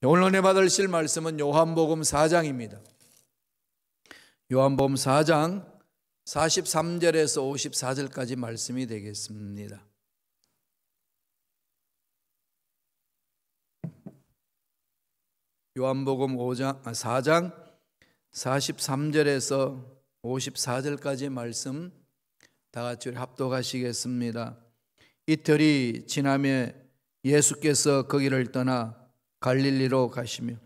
오늘 은혜 받으실 말씀은 요한복음 4장입니다. 요한복음 4장 43절에서 54절까지 말씀이 되겠습니다. 요한복음 4장 43절에서 54절까지 말씀 다 같이 합독하시겠습니다. 이틀이 지나며 예수께서 거기를 떠나 갈릴리로 가시며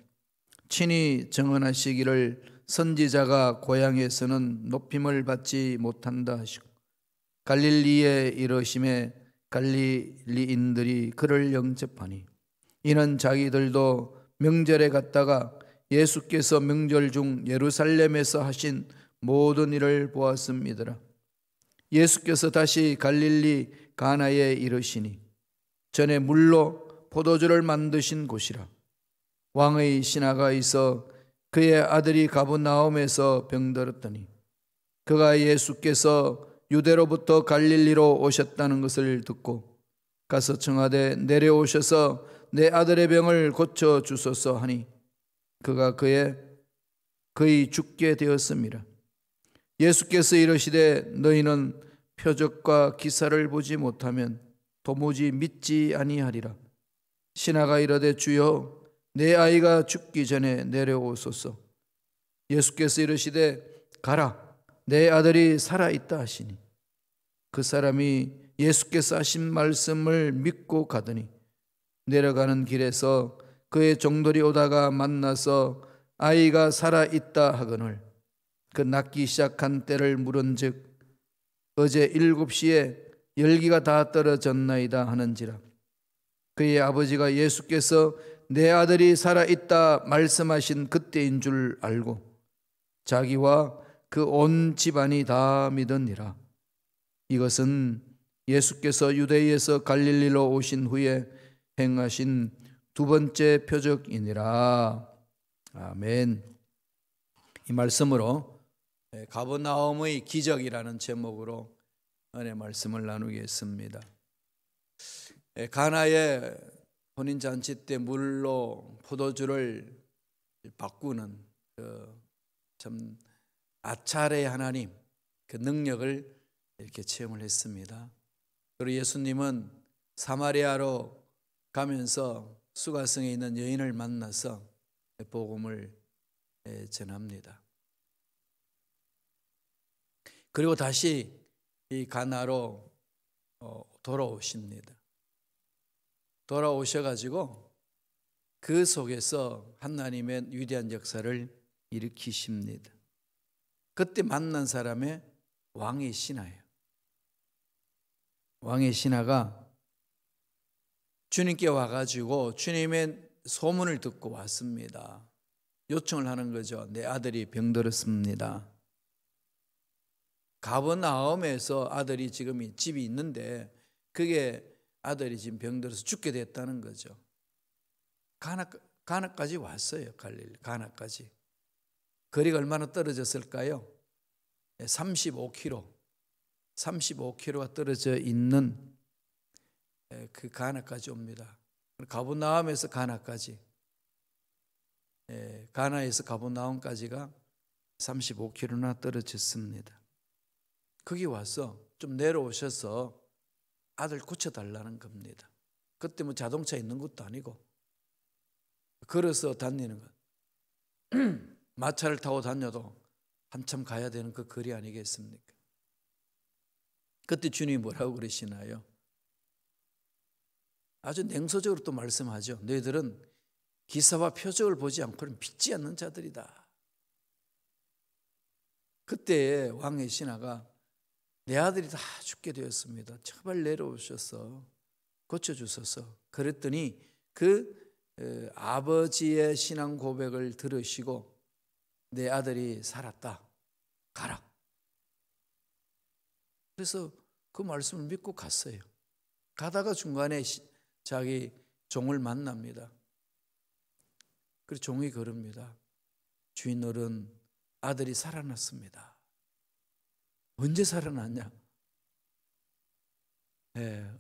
친히 증언하시기를 선지자가 고향에서는 높임을 받지 못한다 하시고 갈릴리에 이르심에 갈릴리인들이 그를 영접하니 이는 자기들도 명절에 갔다가 예수께서 명절 중 예루살렘에서 하신 모든 일을 보았음이더라. 예수께서 다시 갈릴리 가나에 이르시니 전에 물로 포도주를 만드신 곳이라. 왕의 신하가 있어 그의 아들이 가버나움에서 병들었더니 그가 예수께서 유대로부터 갈릴리로 오셨다는 것을 듣고 가서 청하되 내려오셔서 내 아들의 병을 고쳐 주소서 하니 그가 거의 죽게 되었음이라. 예수께서 이르시되 너희는 표적과 기사를 보지 못하면 도무지 믿지 아니하리라. 신하가 이르되 주여 내 아이가 죽기 전에 내려오소서. 예수께서 이르시되 가라 내 아들이 살아있다 하시니 그 사람이 예수께서 하신 말씀을 믿고 가더니 내려가는 길에서 그의 종들이 오다가 만나서 아이가 살아있다 하거늘 그 낫기 시작한 때를 물은즉 어제 7시에 열기가 다 떨어졌나이다 하는지라. 그의 아버지가 예수께서 내 아들이 살아있다 말씀하신 그때인 줄 알고 자기와 그 온 집안이 다 믿으니라. 이것은 예수께서 유대에서 갈릴리로 오신 후에 행하신 두 번째 표적이니라. 아멘. 이 말씀으로 가버나움의 기적이라는 제목으로 은혜 말씀을 나누겠습니다. 가나의 혼인잔치 때 물로 포도주를 바꾸는 참 아차레의 하나님 그 능력을 이렇게 체험을 했습니다. 그리고 예수님은 사마리아로 가면서 수가성에 있는 여인을 만나서 복음을 전합니다. 그리고 다시 이 가나로 돌아오십니다. 돌아오셔가지고 그 속에서 하나님의 위대한 역사를 일으키십니다. 그때 만난 사람의 왕의 신하예요. 왕의 신하가 주님께 와가지고 주님의 소문을 듣고 왔습니다. 요청을 하는 거죠. 내 아들이 병들었습니다. 가버나움에서 아들이 지금 집이 있는데 그게 아들이 지금 병들어서 죽게 됐다는 거죠. 가나까지 왔어요. 갈릴리 가나까지. 거리가 얼마나 떨어졌을까요? 35km가 떨어져 있는 그 가나까지 옵니다. 가버나움에서 가나까지, 가나에서 가버나움까지가 35km나 떨어졌습니다. 거기 와서 좀 내려오셔서 아들 고쳐달라는 겁니다. 그때 뭐 자동차 있는 것도 아니고 걸어서 다니는 것, 마차를 타고 다녀도 한참 가야 되는 그 거리 아니겠습니까? 그때 주님이 뭐라고 그러시나요? 아주 냉소적으로 또 말씀하죠. 너희들은 기사와 표적을 보지 않고는 믿지 않는 자들이다. 그때 왕의 신하가 내 아들이 다 죽게 되었습니다. 제발 내려오셔서 고쳐주소서. 그랬더니 그 아버지의 신앙 고백을 들으시고 내 아들이 살았다. 가라. 그래서 그 말씀을 믿고 갔어요. 가다가 중간에 자기 종을 만납니다. 그래서 종이 그럽니다. 주인어른 아들이 살아났습니다. 언제 살아났냐?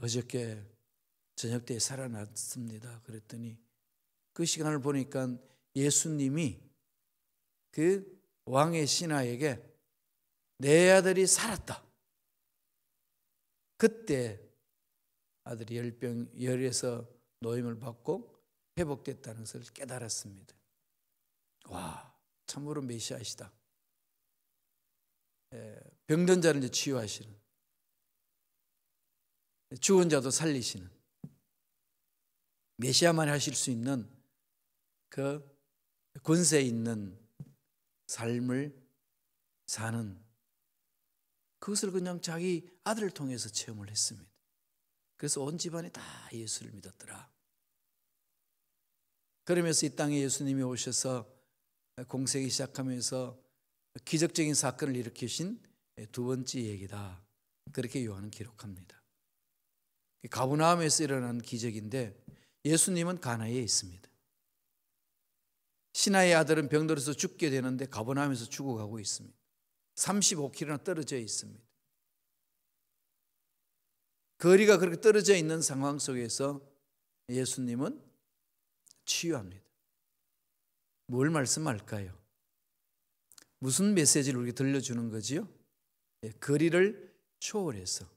어저께 저녁 때 살아났습니다. 그랬더니 그 시간을 보니까 예수님이 그 왕의 신하에게 내 아들이 살았다. 그때 아들이 열에서 노임을 받고 회복됐다는 것을 깨달았습니다. 와, 참으로 메시아시다. 병든 자를 치유하시는, 죽은 자도 살리시는 메시아만 하실 수 있는 그 권세 있는 삶을 사는, 그것을 그냥 자기 아들을 통해서 체험을 했습니다. 그래서 온 집안이 다 예수를 믿었더라. 그러면서 이 땅에 예수님이 오셔서 공생이 시작하면서 기적적인 사건을 일으키신 두 번째 얘기다. 그렇게 요한은 기록합니다. 가버나움에서 일어난 기적인데 예수님은 가나에 있습니다. 신하의 아들은 병들어서 죽게 되는데 가버나움에서 죽어가고 있습니다. 35km나 떨어져 있습니다. 거리가 그렇게 떨어져 있는 상황 속에서 예수님은 치유합니다. 뭘 말씀할까요? 무슨 메시지를 우리에게 들려주는 거지요? 거리를 초월해서.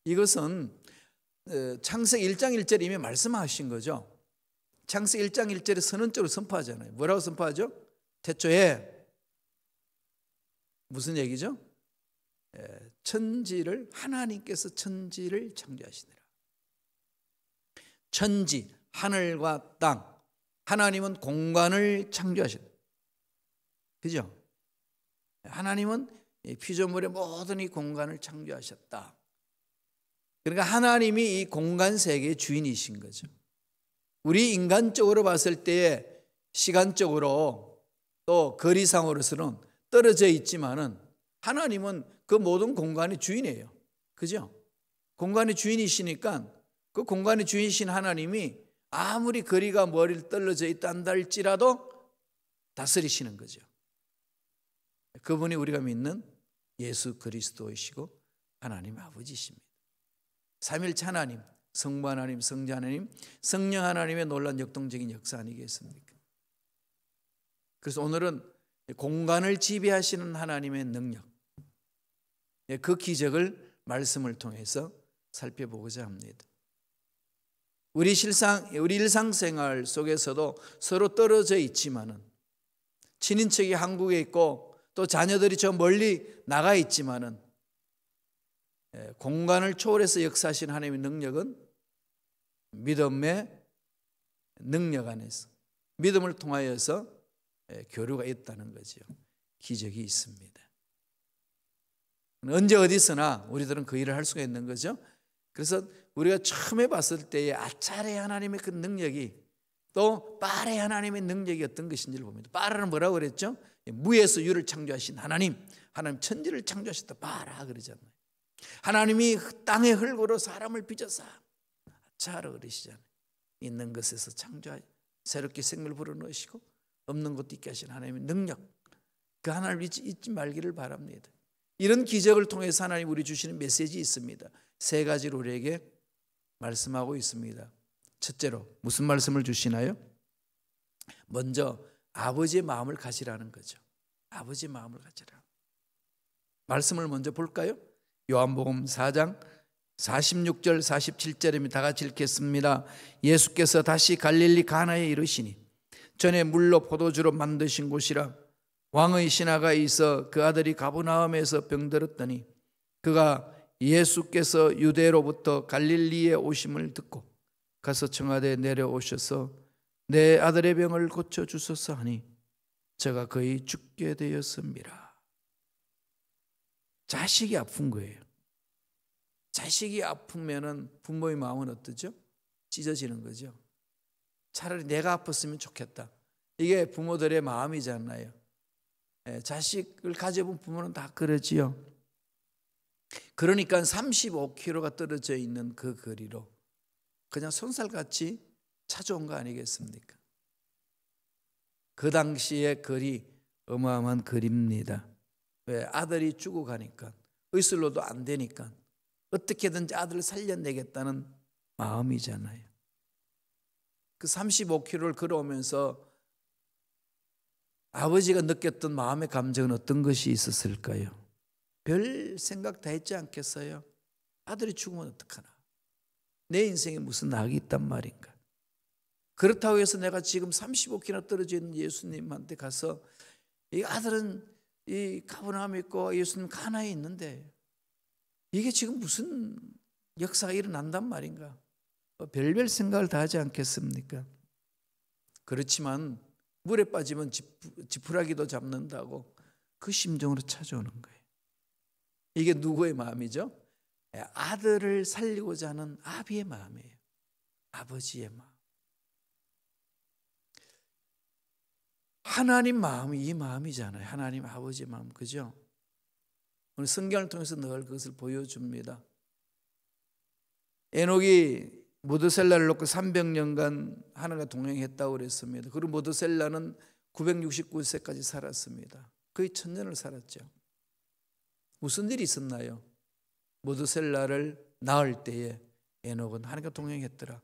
이것은 창세기 1장 1절에 이미 말씀하신 거죠. 창세기 1장 1절에 선언적으로 선포하잖아요. 뭐라고 선포하죠? 태초에 무슨 얘기죠? 하나님께서 천지를 창조하시니라. 천지, 하늘과 땅, 하나님은 공간을 창조하셨다. 그죠? 하나님은 피조물의 모든 이 공간을 창조하셨다. 그러니까 하나님이 이 공간 세계의 주인이신 거죠. 우리 인간적으로 봤을 때에 시간적으로 또 거리상으로서는 떨어져 있지만은 하나님은 그 모든 공간의 주인이에요. 그죠? 공간의 주인이시니까 그 공간의 주인이신 하나님이 아무리 거리가 멀리 떨어져 있다 한다 할지라도 다스리시는 거죠. 그분이 우리가 믿는 예수 그리스도이시고 하나님 아버지십니다. 삼일체 하나님, 성부 하나님, 성자 하나님, 성령 하나님의 놀라운 역동적인 역사 아니겠습니까? 그래서 오늘은 공간을 지배하시는 하나님의 능력, 그 기적을 말씀을 통해서 살펴보고자 합니다. 우리 일상생활 속에서도 서로 떨어져 있지만은, 친인척이 한국에 있고 또 자녀들이 저 멀리 나가 있지만은, 공간을 초월해서 역사하신 하나님의 능력은 믿음의 능력 안에서, 믿음을 통하여서 교류가 있다는 거죠. 기적이 있습니다. 언제 어디서나 우리들은 그 일을 할 수가 있는 거죠. 그래서 우리가 처음에 봤을 때의 아차레 하나님의 그 능력이 또 빠레 하나님의 능력이 어떤 것인지를 봅니다. 빠라는 뭐라고 그랬죠? 무에서 유를 창조하신 하나님 천지를 창조하셨다 빠라 그러잖아요. 하나님이 땅의 흙으로 사람을 빚어서 아차라 그러시잖아요. 있는 것에서 창조하시, 새롭게 생명을 불어넣으시고 없는 것도 있게 하신 하나님의 능력, 그 하나님을 잊지 말기를 바랍니다. 이런 기적을 통해서 하나님 우리 주시는 메시지 있습니다. 세 가지로 우리에게 말씀하고 있습니다. 첫째로 무슨 말씀을 주시나요? 먼저 아버지의 마음을 가지라는 거죠. 아버지의 마음을 가지라. 말씀을 먼저 볼까요? 요한복음 4장 46절 47절입니다. 다 같이 읽겠습니다. 예수께서 다시 갈릴리 가나에 이르시니 전에 물로 포도주로 만드신 곳이라 왕의 신하가 있어 그 아들이 가버나움에서 병들었더니 그가 예수께서 유대로부터 갈릴리에 오심을 듣고 가서 청하되 내려오셔서 내 아들의 병을 고쳐주소서 하니 저가 거의 죽게 되었습니다. 자식이 아픈 거예요. 자식이 아프면은 부모의 마음은 어떠죠? 찢어지는 거죠. 차라리 내가 아팠으면 좋겠다. 이게 부모들의 마음이잖아요. 자식을 가져본 부모는 다 그러지요. 그러니까 35km가 떨어져 있는 그 거리로 그냥 손살같이 찾아온 거 아니겠습니까? 그 당시의 거리 어마어마한 거리입니다. 왜? 아들이 죽어가니까, 의술로도 안 되니까 어떻게든지 아들을 살려내겠다는 마음이잖아요. 그 35km를 걸어오면서 아버지가 느꼈던 마음의 감정은 어떤 것이 있었을까요? 별 생각 다 했지 않겠어요? 아들이 죽으면 어떡하나? 내 인생에 무슨 낙이 있단 말인가? 그렇다고 해서 내가 지금 35km 떨어져 있는 예수님한테 가서 이 아들은 이 가버나움에 있고 예수님 가나에 있는데 이게 지금 무슨 역사가 일어난단 말인가? 별별 생각을 다 하지 않겠습니까? 그렇지만 물에 빠지면 지푸라기도 잡는다고 그 심정으로 찾아오는 거예요. 이게 누구의 마음이죠? 아들을 살리고자 하는 아비의 마음이에요. 아버지의 마음. 하나님 마음이 이 마음이잖아요. 하나님 아버지의 마음, 그죠? 오늘 성경을 통해서 늘 그것을 보여줍니다. 에녹이 모드셀라를 놓고 300년간 하나님과 동행했다고 그랬습니다. 그리고 모드셀라는 969세까지 살았습니다. 거의 1000년을 살았죠. 무슨 일이 있었나요? 모드셀라를 낳을 때에 에녹은 하나님과 동행했더라.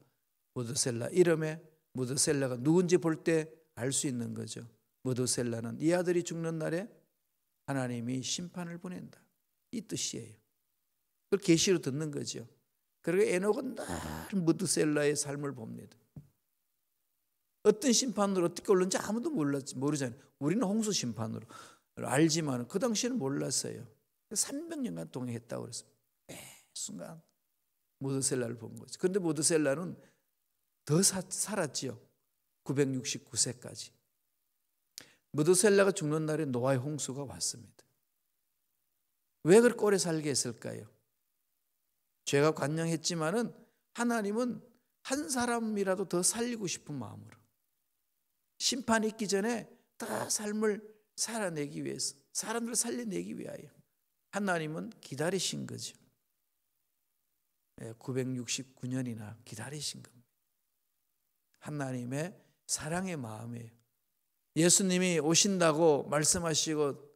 모드셀라 이름에 모드셀라가 누군지 볼 때 알 수 있는 거죠. 모드셀라는 이 아들이 죽는 날에 하나님이 심판을 보낸다, 이 뜻이에요. 그걸 계시로 듣는 거죠. 그리고 에녹은 늘 모드셀라의 삶을 봅니다. 어떤 심판으로 어떻게 올는지 아무도 모르잖아요. 우리는 홍수 심판으로 알지만 그 당시에는 몰랐어요. 300년간 동행했다고 그랬어요. 매 순간 모드셀라를 본 거죠. 그런데 모드셀라는 더 살았지요. 969세까지. 모드셀라가 죽는 날에 노아의 홍수가 왔습니다. 왜 그렇게 오래 살게 했을까요? 죄가 관영했지만은 하나님은 한 사람이라도 더 살리고 싶은 마음으로 심판이 있기 전에 더 삶을 살아내기 위해서, 사람들을 살려내기 위하여 하나님은 기다리신 거죠. 969년이나 기다리신 겁니다. 하나님의 사랑의 마음이에요. 예수님이 오신다고 말씀하시고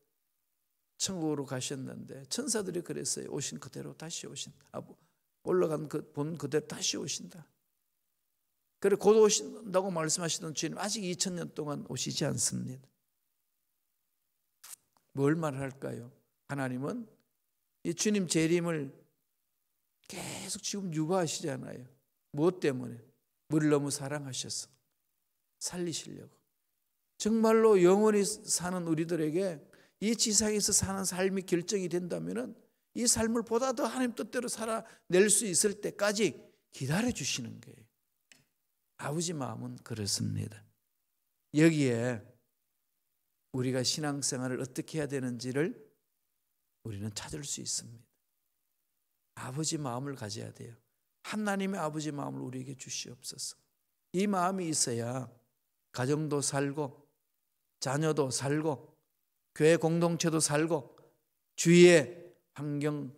천국으로 가셨는데 천사들이 그랬어요. 오신 그대로 다시 오신다. 올라간 본 그대로 다시 오신다. 그래 곧 오신다고 말씀하시던 주님 아직 2000년 동안 오시지 않습니다. 뭘 말할까요? 하나님은 이 주님 재림을 계속 지금 유보하시잖아요. 무엇 때문에? 우리를 너무 사랑하셔서 살리시려고. 정말로 영원히 사는 우리들에게 이 지상에서 사는 삶이 결정이 된다면 이 삶을 보다 더 하나님 뜻대로 살아낼 수 있을 때까지 기다려주시는 거예요. 아버지 마음은 그렇습니다. 여기에 우리가 신앙생활을 어떻게 해야 되는지를 우리는 찾을 수 있습니다. 아버지 마음을 가져야 돼요. 하나님의 아버지 마음을 우리에게 주시옵소서. 이 마음이 있어야 가정도 살고 자녀도 살고 교회 공동체도 살고 주위의 환경,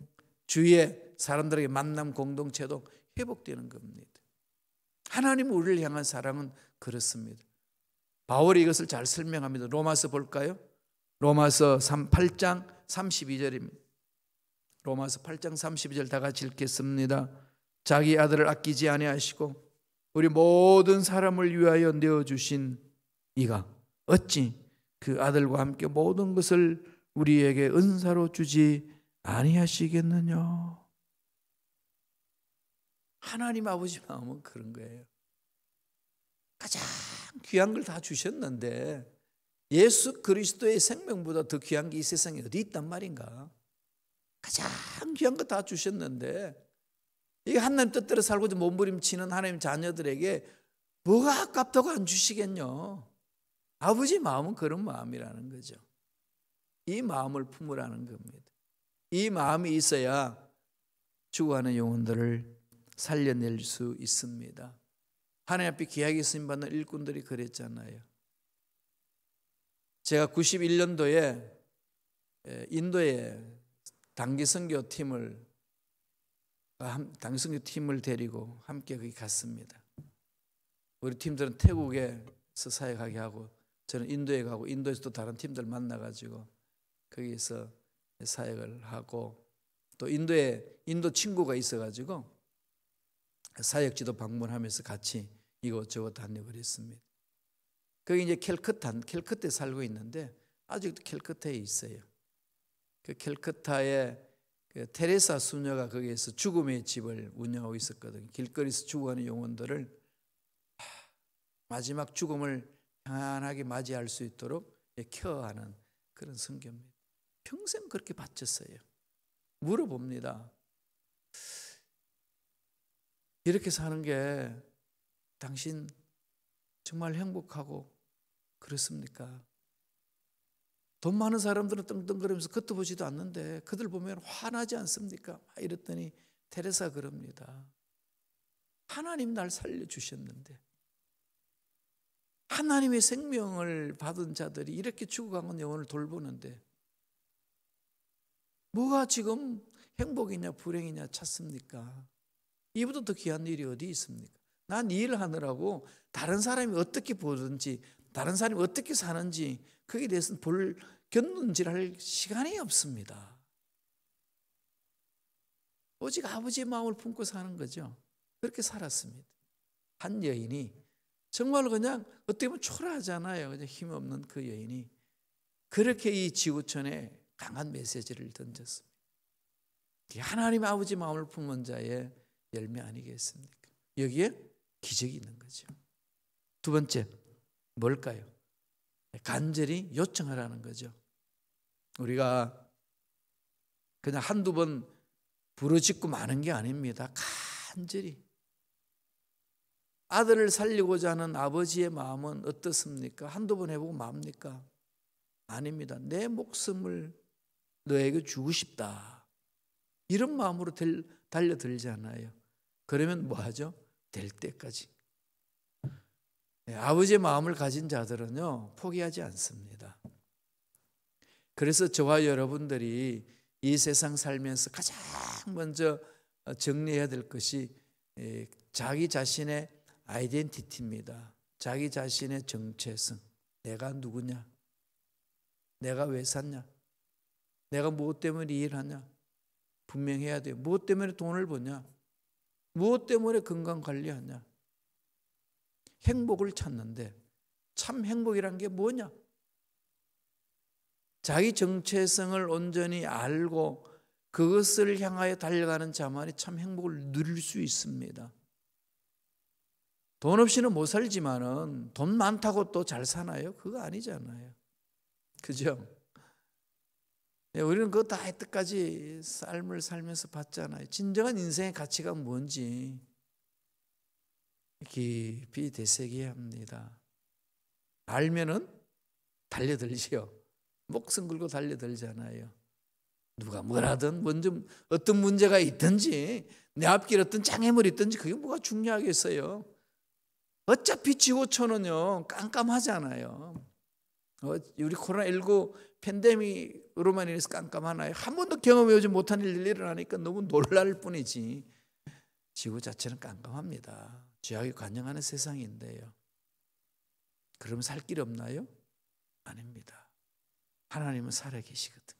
주위의 사람들에게 만남 공동체도 회복되는 겁니다. 하나님 우리를 향한 사랑은 그렇습니다. 바울이 이것을 잘 설명합니다. 로마서 볼까요? 로마서 8장 32절입니다. 로마서 8장 32절 다 같이 읽겠습니다. 자기 아들을 아끼지 아니하시고 우리 모든 사람을 위하여 내어주신 이가 어찌 그 아들과 함께 모든 것을 우리에게 은사로 주지 아니하시겠느냐. 하나님 아버지 마음은 그런 거예요. 가장 귀한 걸 다 주셨는데 예수 그리스도의 생명보다 더 귀한 게 이 세상에 어디 있단 말인가. 가장 귀한 거 다 주셨는데 이게 하나님 뜻대로 살고자 몸부림치는 하나님 자녀들에게 뭐가 아깝다고 안 주시겠뇨. 아버지 마음은 그런 마음이라는 거죠. 이 마음을 품으라는 겁니다. 이 마음이 있어야 죽어가는 영혼들을 살려낼 수 있습니다. 하나님 앞에 귀하게 쓰임받는 일꾼들이 그랬잖아요. 제가 91년도에 인도에 단기선교팀을 데리고 함께 거기 갔습니다. 우리 팀들은 태국에서 사역하게 하고 저는 인도에 가고 인도에서 또 다른 팀들 만나가지고 거기서 사역을 하고 또 인도에 인도 친구가 있어가지고 사역지도 방문하면서 같이 이곳저곳 다녀버렸습니다. 거기 이제 캘커타에 살고 있는데 아직도 캘커타에 있어요. 그 캘커타에 그 테레사 수녀가 거기에서 죽음의 집을 운영하고 있었거든요. 길거리에서 죽어가는 영혼들을 마지막 죽음을 평안하게 맞이할 수 있도록 케어하는 그런 선교입니다. 평생 그렇게 바쳤어요. 물어봅니다. 이렇게 사는 게 당신 정말 행복하고 그렇습니까? 돈 많은 사람들은 떵떵거리면서 겉도보지도 않는데 그들 보면 화나지 않습니까? 이랬더니 테레사 그럽니다. 하나님 날 살려주셨는데 하나님의 생명을 받은 자들이 이렇게 죽어가는 영혼을 돌보는데 뭐가 지금 행복이냐 불행이냐 찾습니까? 이보다 더 귀한 일이 어디 있습니까? 난 일하느라고 다른 사람이 어떻게 보든지 다른 사람이 어떻게 사는지 거기에 대해서는 견눈질할 시간이 없습니다. 오직 아버지의 마음을 품고 사는 거죠. 그렇게 살았습니다. 한 여인이 정말 그냥 어떻게 보면 초라하잖아요. 그냥 힘없는 그 여인이 그렇게 이 지구촌에 강한 메시지를 던졌습니다. 하나님 아버지 마음을 품은 자의 열매 아니겠습니까? 여기에 기적이 있는 거죠. 두 번째 뭘까요? 간절히 요청하라는 거죠. 우리가 그냥 한두 번 부르짖고 마는 게 아닙니다. 간절히. 아들을 살리고자 하는 아버지의 마음은 어떻습니까? 한두 번 해보고 맙니까? 아닙니다. 내 목숨을 너에게 주고 싶다. 이런 마음으로 달려들잖아요. 그러면 뭐 하죠? 될 때까지. 아버지의 마음을 가진 자들은요, 포기하지 않습니다. 그래서 저와 여러분들이 이 세상 살면서 가장 먼저 정리해야 될 것이 자기 자신의 아이덴티티입니다. 자기 자신의 정체성. 내가 누구냐? 내가 왜 샀냐? 내가 무엇 때문에 일하냐? 분명해야 돼요. 무엇 때문에 돈을 버냐? 무엇 때문에 건강관리하냐? 행복을 찾는데 참 행복이란 게 뭐냐? 자기 정체성을 온전히 알고 그것을 향하여 달려가는 자만이 참 행복을 누릴 수 있습니다. 돈 없이는 못 살지만은 돈 많다고 또 잘 사나요? 그거 아니잖아요. 그죠? 우리는 그거 다 혜택까지 삶을 살면서 봤잖아요. 진정한 인생의 가치가 뭔지 깊이 되새겨야 합니다. 알면은 달려들지요. 목숨 걸고 달려들잖아요. 누가 뭐라든 먼저 어떤 문제가 있든지 내 앞길 어떤 장애물이 있든지 그게 뭐가 중요하겠어요. 어차피 지구촌은요 깜깜하잖아요. 우리 코로나19 팬데믹으로만 인해서 깜깜하나요? 한 번도 경험해보지 못한 일이 일어나니까 너무 놀랄 뿐이지 지구 자체는 깜깜합니다. 죄악이 관영하는 세상인데요. 그럼 살 길 없나요? 아닙니다. 하나님은 살아계시거든.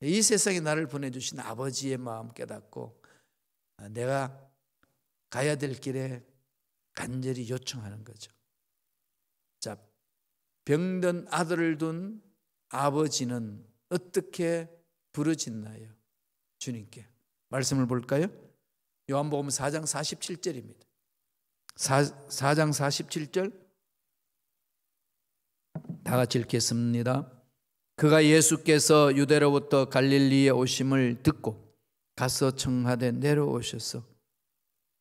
이 세상에 나를 보내주신 아버지의 마음 깨닫고 내가 가야 될 길에 간절히 요청하는 거죠. 자, 병든 아들을 둔 아버지는 어떻게 부르짖나요? 주님께. 말씀을 볼까요? 요한복음 4장 47절입니다. 4장 47절 다 같이 읽겠습니다. 그가 예수께서 유대로부터 갈릴리에 오심을 듣고 가서 청하되 내려오셔서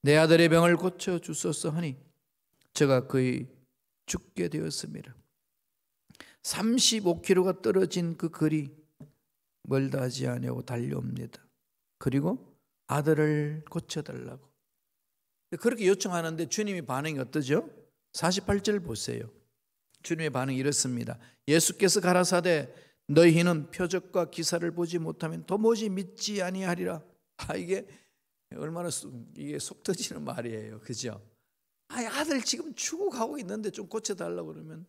내 아들의 병을 고쳐 주소서 하니 저가 거의 죽게 되었습니다. 35km가 떨어진 그 거리 멀다 하지 아니하고 달려옵니다. 그리고 아들을 고쳐달라고 그렇게 요청하는데 주님이 반응이 어떠죠? 48절 보세요. 주님의 반응이 이렇습니다. 예수께서 가라사대 너희는 표적과 기사를 보지 못하면 도무지 믿지 아니하리라. 이게 얼마나 이게 속 터지는 말이에요. 그죠? 아들 지금 죽어가고 있는데 좀 고쳐달라고 그러면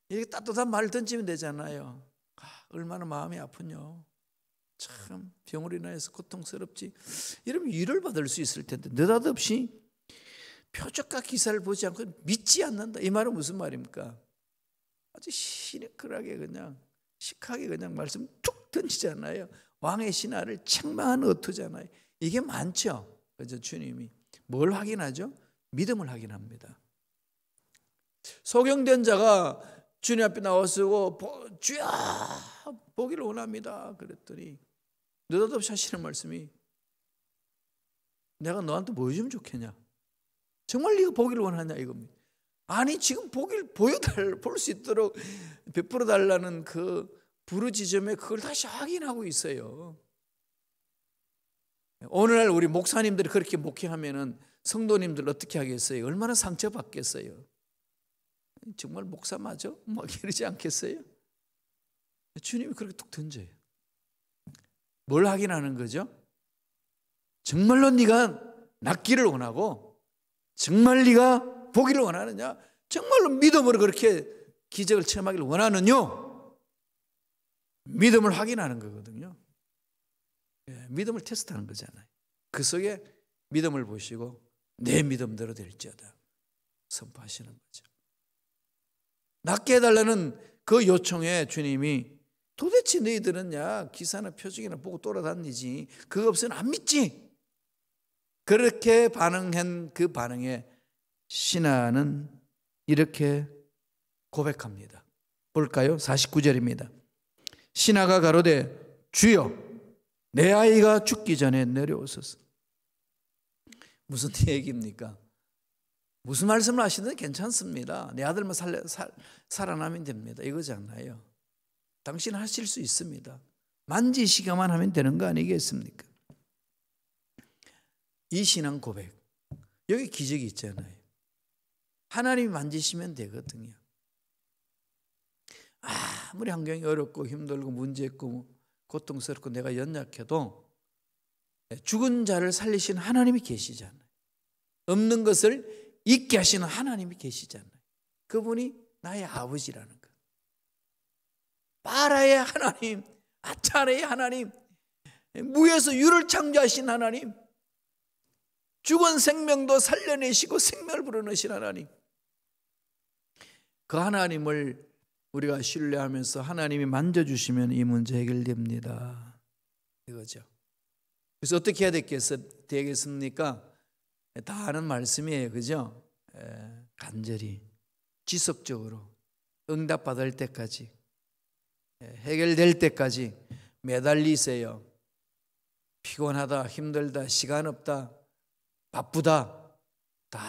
이렇게 따뜻한 말 던지면 되잖아요. 얼마나 마음이 아프뇨. 참 병으로 인해서 고통스럽지. 이러면 위로를 받을 수 있을 텐데 느닷없이 표적과 기사를 보지 않고 믿지 않는다. 이 말은 무슨 말입니까? 아주 시니컬하게 그냥 시크하게 그냥 말씀 툭 던지잖아요. 왕의 신하를 책망하는 어투잖아요. 이게 많죠. 그죠? 주님이 뭘 확인하죠? 믿음을 확인합니다. 소경된 자가 주님 앞에 나와서 주여 보기를 원합니다. 그랬더니 느닷없이 하시는 말씀이 내가 너한테 뭐 해주면 좋겠냐? 정말 네가 보기를 원하냐 이겁니다. 아니 지금 보기를 볼 수 있도록 베풀어 달라는 그 부르짖음에 그걸 다시 확인하고 있어요. 오늘날 우리 목사님들이 그렇게 목회하면은 성도님들 어떻게 하겠어요? 얼마나 상처받겠어요? 정말 목사 맞아? 막 이러지 않겠어요? 주님이 그렇게 뚝 던져요. 뭘 확인하는 거죠? 정말로 네가 낫기를 원하고 정말 네가 보기를 원하느냐? 정말로 믿음으로 그렇게 기적을 체험하기를 원하느냐? 믿음을 확인하는 거거든요. 믿음을 테스트하는 거잖아요. 그 속에 믿음을 보시고 내 믿음대로 될지어다 선포하시는 거죠. 낫게 해달라는 그 요청에 주님이 도대체 너희들은 기사나 표적이나 보고 돌아다니지 그거 없으면 안 믿지. 그렇게 반응한 그 반응에 신하는 이렇게 고백합니다. 볼까요? 49절입니다. 신하가 가로되 주여 내 아이가 죽기 전에 내려오소서. 무슨 얘기입니까? 무슨 말씀을 하시든 괜찮습니다. 내 아들만 살아나면 됩니다. 이거잖아요. 당신 하실 수 있습니다. 만지시기만 하면 되는 거 아니겠습니까? 이 신앙 고백, 여기 기적이 있잖아요. 하나님이 만지시면 되거든요. 아무리 환경이 어렵고 힘들고 문제 있고 고통스럽고 내가 연약해도 죽은 자를 살리신 하나님이 계시잖아요. 없는 것을 있게 하시는 하나님이 계시잖아요. 그분이 나의 아버지라는 것. 바라의 하나님, 아차레의 하나님, 무에서 유를 창조하신 하나님, 죽은 생명도 살려내시고 생명을 불어넣으신 하나님. 그 하나님을 우리가 신뢰하면서 하나님이 만져주시면 이 문제 해결됩니다. 이거죠. 그래서 어떻게 해야 되겠습니까? 다 아는 말씀이에요. 그죠? 간절히, 지속적으로 응답받을 때까지, 해결될 때까지 매달리세요. 피곤하다, 힘들다, 시간 없다, 바쁘다, 다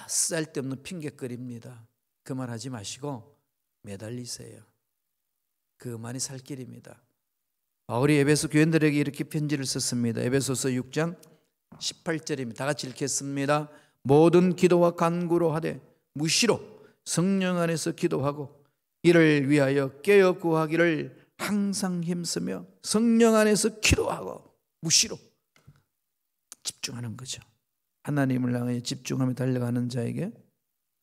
쓸데없는 핑계거리입니다. 그 말 하지 마시고 매달리세요. 그만이 살 길입니다. 바울이 에베소 교인들에게 이렇게 편지를 썼습니다. 에베소서 6장 18절입니다. 다 같이 읽겠습니다. 모든 기도와 간구로 하되 무시로 성령 안에서 기도하고 이를 위하여 깨어 구하기를 항상 힘쓰며 성령 안에서 기도하고 무시로 집중하는 거죠. 하나님을 향해 집중하며 달려가는 자에게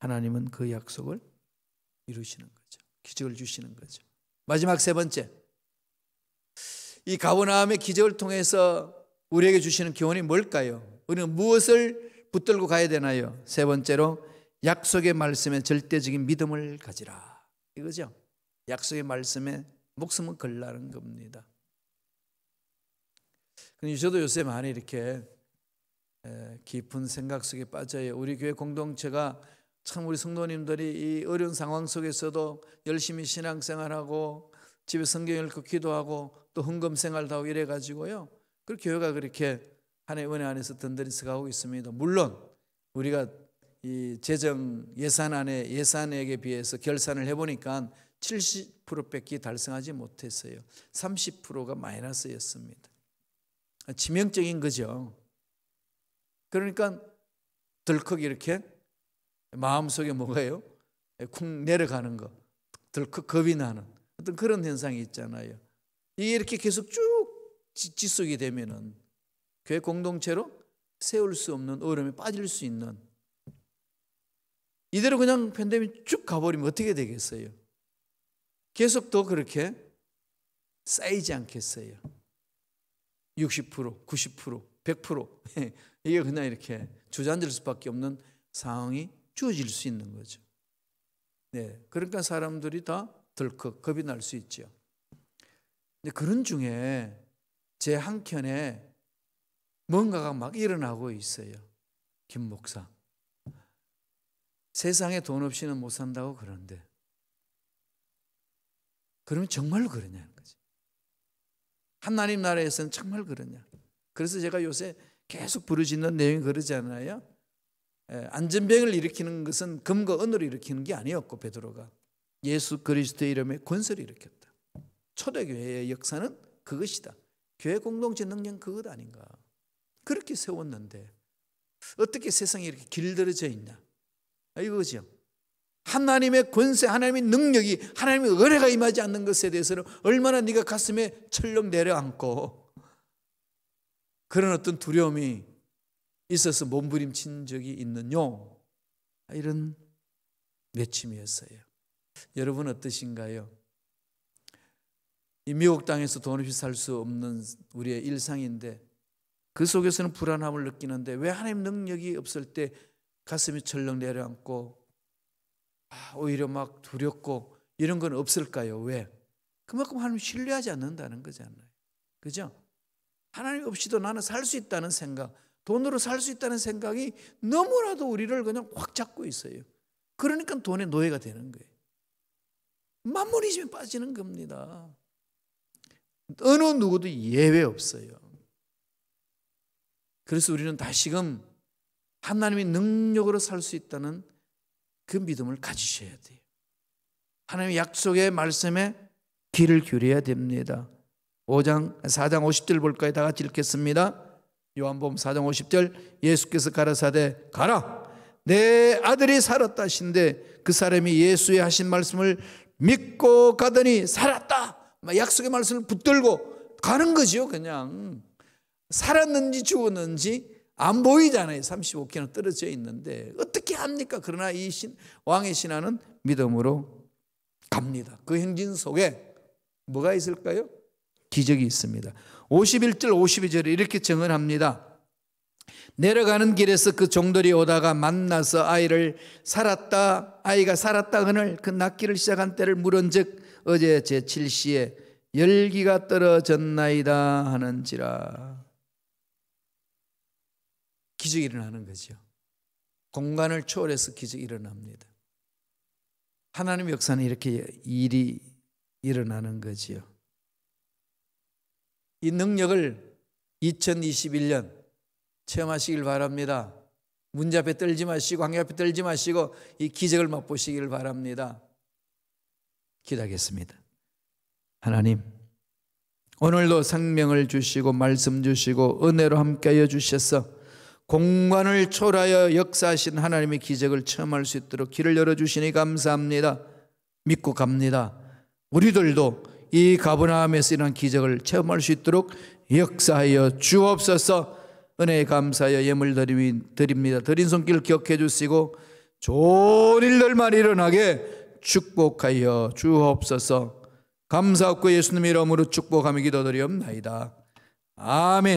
하나님은 그 약속을 이루시는 거죠. 기적을 주시는 거죠. 마지막 세 번째, 이 가버나움의 기적을 통해서 우리에게 주시는 교훈이 뭘까요? 우리는 무엇을 붙들고 가야 되나요? 세 번째로 약속의 말씀에 절대적인 믿음을 가지라. 이거죠. 약속의 말씀에 목숨을 걸라는 겁니다. 저도 요새 많이 이렇게 깊은 생각 속에 빠져요. 우리 교회 공동체가 참 우리 성도님들이 이 어려운 상황 속에서도 열심히 신앙생활하고 집에 성경 읽고 기도하고 또 헌금생활도 하고 이래가지고요. 그 교회가 그렇게 하나님의 은혜 안에서 든든히 서가고 있습니다. 물론 우리가 이 재정 예산액에 비해서 결산을 해보니까 70%밖에 달성하지 못했어요. 30%가 마이너스였습니다. 치명적인 거죠. 그러니까 덜컥 이렇게 마음속에 뭐가요? 쿵 내려가는 거, 덜컥 겁이 나는 어떤 그런 현상이 있잖아요. 이게 이렇게 계속 쭉 지속이 되면은 교회 공동체로 세울 수 없는 어려움에 빠질 수 있는, 이대로 그냥 팬데믹 쭉 가버리면 어떻게 되겠어요? 계속 더 그렇게 쌓이지 않겠어요? 60%, 90%, 100% 이게 그냥 이렇게 주저앉을 수밖에 없는 상황이 주어질 수 있는 거죠. 네, 그러니까 사람들이 다 덜컥 겁이 날 수 있죠. 근데 그런 중에 제 한켠에 뭔가가 막 일어나고 있어요. 김 목사, 세상에 돈 없이는 못 산다고 그러는데 그러면 정말로 그러냐는 거지. 하나님 나라에서는 정말 그러냐. 그래서 제가 요새 계속 부르짖는 내용이 그러잖아요. 안전병을 일으키는 것은 금과 은으로 일으키는 게 아니었고, 베드로가 예수 그리스도의 이름에 권세를 일으켰다. 초대교회의 역사는 그것이다. 교회 공동체 능력은 그것 아닌가. 그렇게 세웠는데 어떻게 세상에 이렇게 길들여져 있냐, 이거죠. 하나님의 권세, 하나님의 능력이, 하나님의 은혜가 임하지 않는 것에 대해서는 얼마나 네가 가슴에 철렁 내려앉고 그런 어떤 두려움이 있어서 몸부림친 적이 있느뇨, 이런 외침이었어요. 여러분 어떠신가요? 이 미국 땅에서 돈 없이 살 수 없는 우리의 일상인데 그 속에서는 불안함을 느끼는데 왜 하나님 능력이 없을 때 가슴이 철렁 내려앉고 오히려 막 두렵고 이런 건 없을까요? 왜? 그만큼 하나님 신뢰하지 않는다는 거잖아요. 그죠? 하나님 없이도 나는 살 수 있다는 생각, 돈으로 살 수 있다는 생각이 너무나도 우리를 그냥 확 잡고 있어요. 그러니까 돈의 노예가 되는 거예요. 만문이즘에 빠지는 겁니다. 어느 누구도 예외 없어요. 그래서 우리는 다시금 하나님의 능력으로 살 수 있다는 그 믿음을 가지셔야 돼요. 하나님의 약속의 말씀에 귀를 기울여야 됩니다. 4장 50절 볼까요? 다 같이 읽겠습니다. 요한복음 4장 50절, 예수께서 가라사대 가라, 내 아들이 살았다 하신데 그 사람이 예수의 하신 말씀을 믿고 가더니 살았다. 약속의 말씀을 붙들고 가는 거죠. 그냥 살았는지 죽었는지 안 보이잖아요. 35km 떨어져 있는데 어떻게 합니까? 그러나 이 왕의 신하는 믿음으로 갑니다. 그 행진 속에 뭐가 있을까요? 기적이 있습니다. 51절 52절에 이렇게 증언합니다. 내려가는 길에서 그 종들이 오다가 만나서 아이가 살았다 하늘 그 낳기를 시작한 때를 물은즉 어제 제7시에 열기가 떨어졌나이다 하는지라. 기적이 일어나는 거죠. 공간을 초월해서 기적이 일어납니다. 하나님의 역사는 이렇게 일이 일어나는 거지요. 이 능력을 2021년 체험하시길 바랍니다. 문제 앞에 떨지 마시고 광야 앞에 떨지 마시고 이 기적을 맛보시길 바랍니다. 기도하겠습니다. 하나님, 오늘도 생명을 주시고 말씀 주시고 은혜로 함께하여 주셔서 공간을 초월하여 역사하신 하나님의 기적을 체험할 수 있도록 길을 열어주시니 감사합니다. 믿고 갑니다. 우리들도 이 가버나움에서 일어난 기적을 체험할 수 있도록 역사하여 주옵소서. 은혜에 감사하여 예물 드립니다. 드린 손길 기억해 주시고 좋은 일들만 일어나게 축복하여 주옵소서. 감사하고 예수님의 이름으로 축복하며 기도드리옵나이다. 아멘.